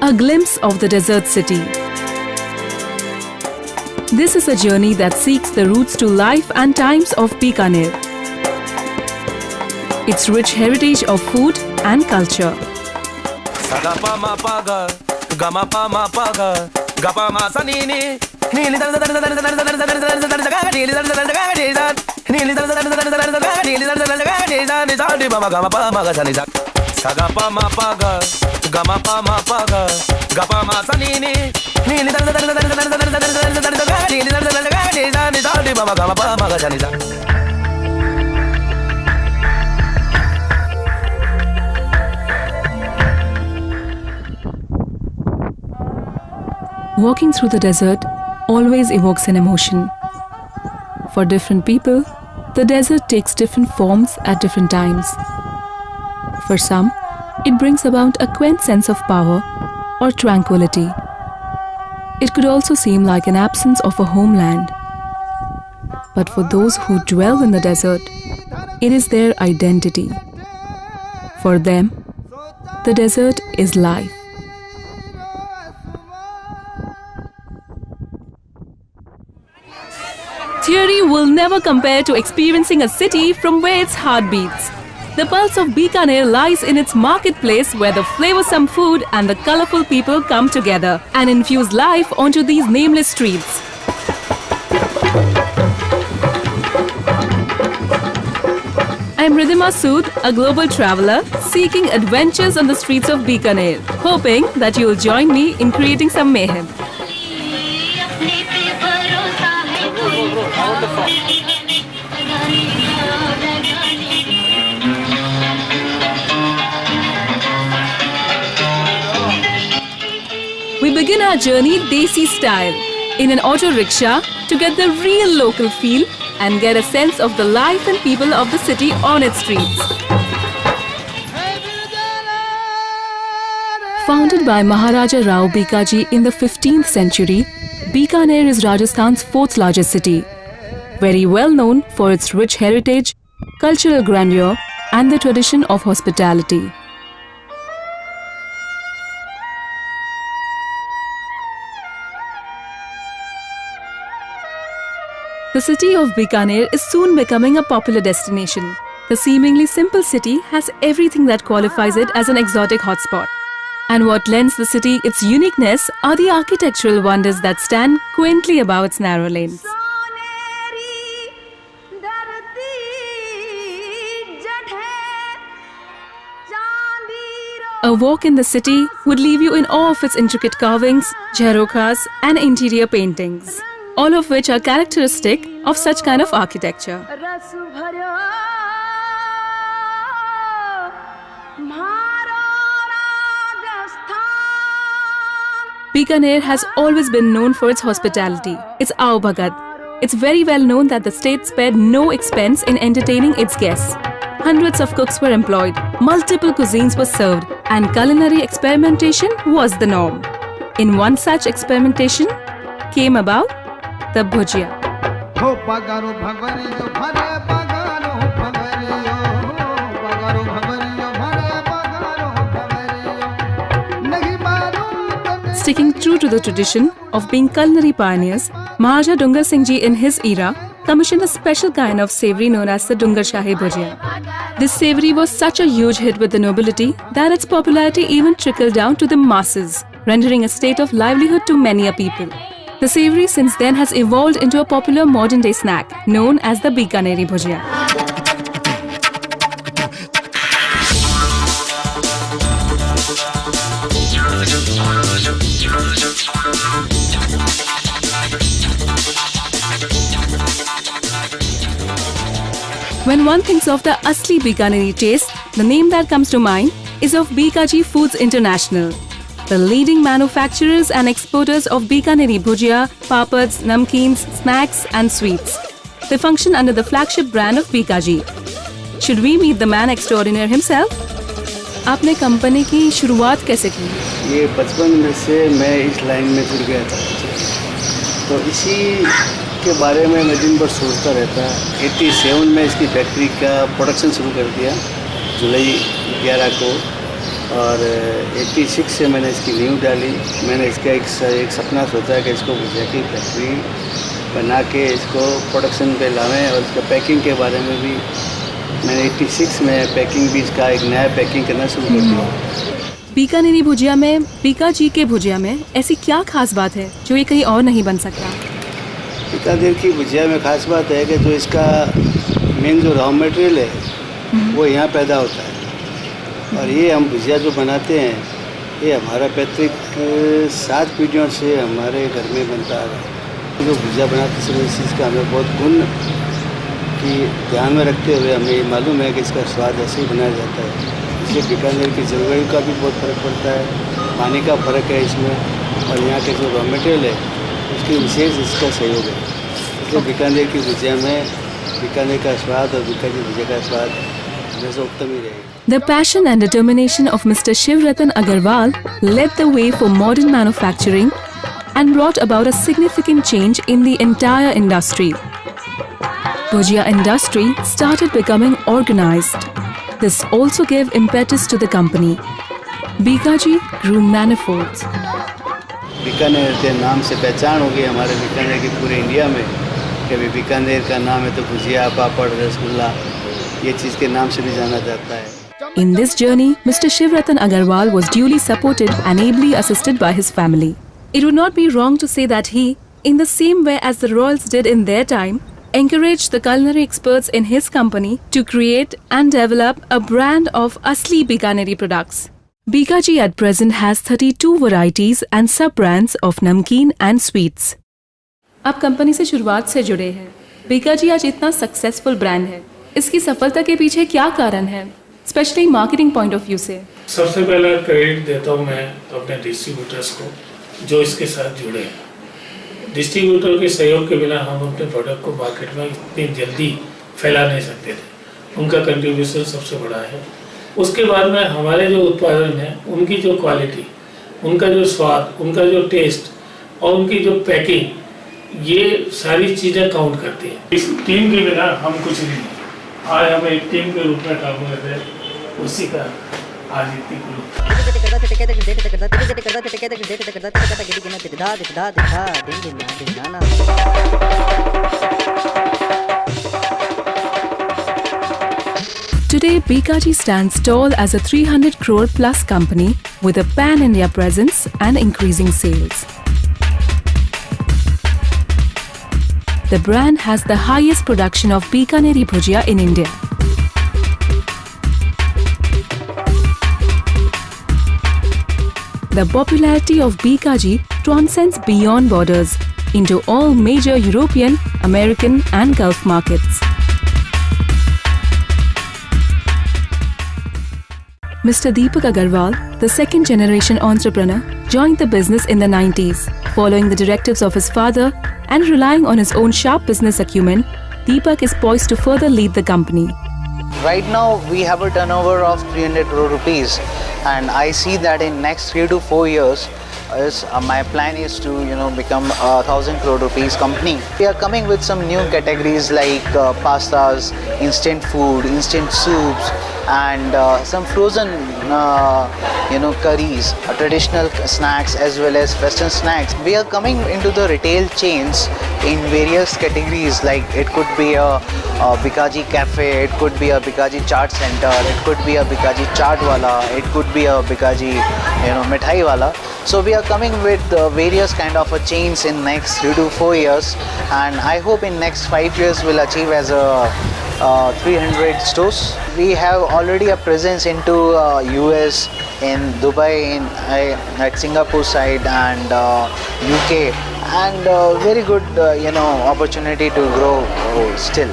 A glimpse of the desert city. This is a journey that seeks the roots to life and times of Bikaner, its rich heritage of food and culture. Walking through the desert always evokes an emotion. For different people, the desert takes different forms at different times. For some, it brings about a quaint sense of power or tranquility. It could also seem like an absence of a homeland. But for those who dwell in the desert, it is their identity. For them, the desert is life. Theory will never compare to experiencing a city from where its heart beats. The pulse of Bikaner lies in its marketplace, where the flavoursome food and the colourful people come together and infuse life onto these nameless streets. I'm Ridhima Sood, a global traveller seeking adventures on the streets of Bikaner, hoping that you'll join me in creating some mayhem. We begin our journey Desi style, in an auto rickshaw, to get the real local feel and get a sense of the life and people of the city on its streets. Founded by Maharaja Rao Bikaji in the 15th century, Bikaner is Rajasthan's 4th largest city, very well known for its rich heritage, cultural grandeur, and the tradition of hospitality. The city of Bikaner is soon becoming a popular destination. The seemingly simple city has everything that qualifies it as an exotic hotspot. And what lends the city its uniqueness are the architectural wonders that stand quaintly above its narrow lanes. A walk in the city would leave you in awe of its intricate carvings, jharokhas, and interior paintings, all of which are characteristic of such kind of architecture. Bikaner has always been known for its hospitality, its Aao Bhagat. It's very well known that the state spared no expense in entertaining its guests. Hundreds of cooks were employed, multiple cuisines were served, and culinary experimentation was the norm. In one such experimentation came about the bhujia. Sticking true to the tradition of being culinary pioneers, Maharaja Dungar Singh Ji in his era commissioned a special kind of savoury known as the Dungar Shahi Bhujia. This savoury was such a huge hit with the nobility that its popularity even trickled down to the masses, rendering a state of livelihood to many a people. The savoury since then has evolved into a popular modern-day snack known as the Bikaneri Bhujia. When one thinks of the Asli Bikaneri taste, the name that comes to mind is of Bikaji Foods International, the leading manufacturers and exporters of Bikaneri bhujia, papads, namkeens, snacks and sweets. They function under the flagship brand of Bikaji. Should we meet the man extraordinaire himself? आपने company की शुरुआत कैसे की? ये बचपन में से मैं इस लाइन में जुड़ गया था, तो इसी के बारे में मैं दिन भर सोचता रहता। 87 में इसकी फैक्ट्री का प्रोडक्शन शुरू कर दिया, जुलाई 11 को और 86 से मैंने इसकी नींव डाली। मैंने इसका एक सपना सोचा कि इसको भुजिया की फैक्ट्री बना के इसको प्रोडक्शन पे लावें, और इसका पैकिंग के बारे में भी मैंने 86 में पैकिंग भी इसका एक नया पैकिंग करना शुरू कर दिया। बीकानेरी भुजिया में, बीका जी के भुजिया में ऐसी क्या खास बात है जो ये कहीं और नहीं बन सकता? बीकानेर की भुजिया में खास बात है कि जो इसका मेन जो रॉ मटेरियल है वो यहाँ पैदा होता है, और ये हम भुजिया जो बनाते हैं ये हमारा पैतृक 7 पीढ़ियों से हमारे घर में बनता आ रहा है। जो भुजिया बनाते समय इस चीज़ का हमें बहुत गुण की ध्यान में रखते हुए हमें ये मालूम है कि इसका स्वाद ऐसे ही बनाया जाता है। इससे बीकानेर की जलवायु का भी बहुत फ़र्क पड़ता है, पानी का फ़र्क है इसमें, और यहाँ के जो रॉ मटेरियल है उसकी विशेष इसका सहयोग है। इसलिए बीकानेर की भुजिया में बीकानेर का स्वाद और बीका की भुजिया का स्वाद हमेशा उत्तम ही रहेगा। The passion and determination of Mr. Shiv Ratan Agarwal led the way for modern manufacturing and brought about a significant change in the entire industry. Bhujia industry started becoming organized. This also gave impetus to the company. Bikaji grew manifolds. Bikaner के नाम से पहचान हो गई हमारे बीकानेर की पूरे India में कि भाई बीकानेर का नाम है तो भुजिया, पापड़, रसगुल्ला ये चीज़ के नाम से भी जाना जाता है। In this journey, Mr. Shiv Ratan Agarwal was duly supported and ably assisted by his family. It would not be wrong to say that he, in the same way as the royals did in their time, encouraged the culinary experts in his company to create and develop a brand of Asli Bikaneri products. Bikaji at present has 32 varieties and sub-brands of namkeen and sweets. आप company से शुरुआत से जुड़े हैं। बीकाजी आज इतना successful brand है, इसकी सफलता के पीछे क्या कारण है, specially marketing point of view से? सबसे पहला क्रेडिट देता हूँ मैं अपने डिस्ट्रीब्यूटर्स को जो इसके साथ जुड़े हैं। डिस्ट्रीब्यूटर के सहयोग के बिना हम अपने प्रोडक्ट को मार्केट में इतनी जल्दी फैला नहीं सकते थे, उनका कंट्रीब्यूशन सबसे बड़ा है। उसके बाद में हमारे जो उत्पादन है उनकी जो क्वालिटी, उनका जो स्वाद, उनका जो टेस्ट और उनकी जो पैकिंग, ये सारी चीज़ें काउंट करती हैं। इस टीम के बिना हम कुछ नहीं, आज हम एक टीम के रूप में काम कर रहे हैं, उसी का आज इतनी Today, Bikaji stands tall as a 300 crore plus company with a pan-India presence and increasing sales. The brand has the highest production of Bikaneri Bhujia in India. The popularity of Bikaji transcends beyond borders into all major European, American and Gulf markets. Mr. Deepak Agarwal, the second generation entrepreneur, joined the business in the 90s. Following the directives of his father and relying on his own sharp business acumen, Deepak is poised to further lead the company. Right now we have a turnover of 300 crore rupees, and I see that in next 3 to 4 years my plan is to become a 1,000 crore rupees company. We are coming with some new categories like pastas, instant food, instant soups, and some frozen curries, traditional snacks as well as western snacks. We are coming into the retail chains in various categories, like it could be a Bikaji cafe, it could be a Bikaji chaat center, it could be a Bikaji chaat wala, it could be a Bikaji mithai wala. So we are coming with various kind of chains in next 3 to 4 years, and I hope in next 5 years we'll achieve as a 300 stores. We have already a presence into US, in Dubai, at Singapore side, and UK, and very good opportunity to grow still.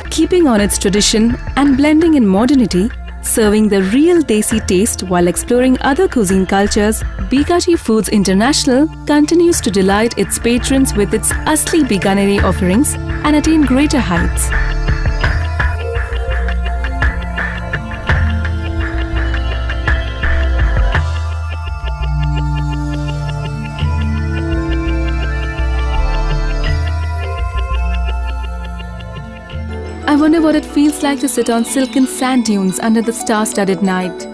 Keeping on its tradition and blending in modernity, serving the real Desi taste while exploring other cuisine cultures, Bikaji Foods International continues to delight its patrons with its Asli Bikaneri offerings and attain greater heights. I wonder what it feels like to sit on silken sand dunes under the star-studded night.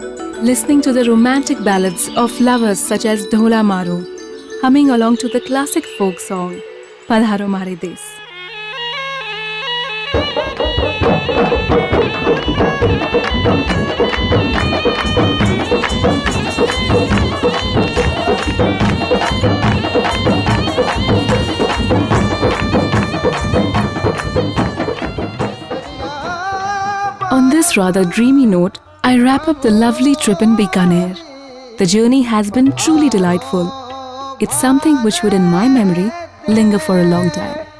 listening to the romantic ballads of lovers such as Dhola Maru, humming along to the classic folk song Padharo Mare Des. On this rather dreamy note, I wrap up the lovely trip in Bikaner. The journey has been truly delightful. It's something which would in my memory linger for a long time.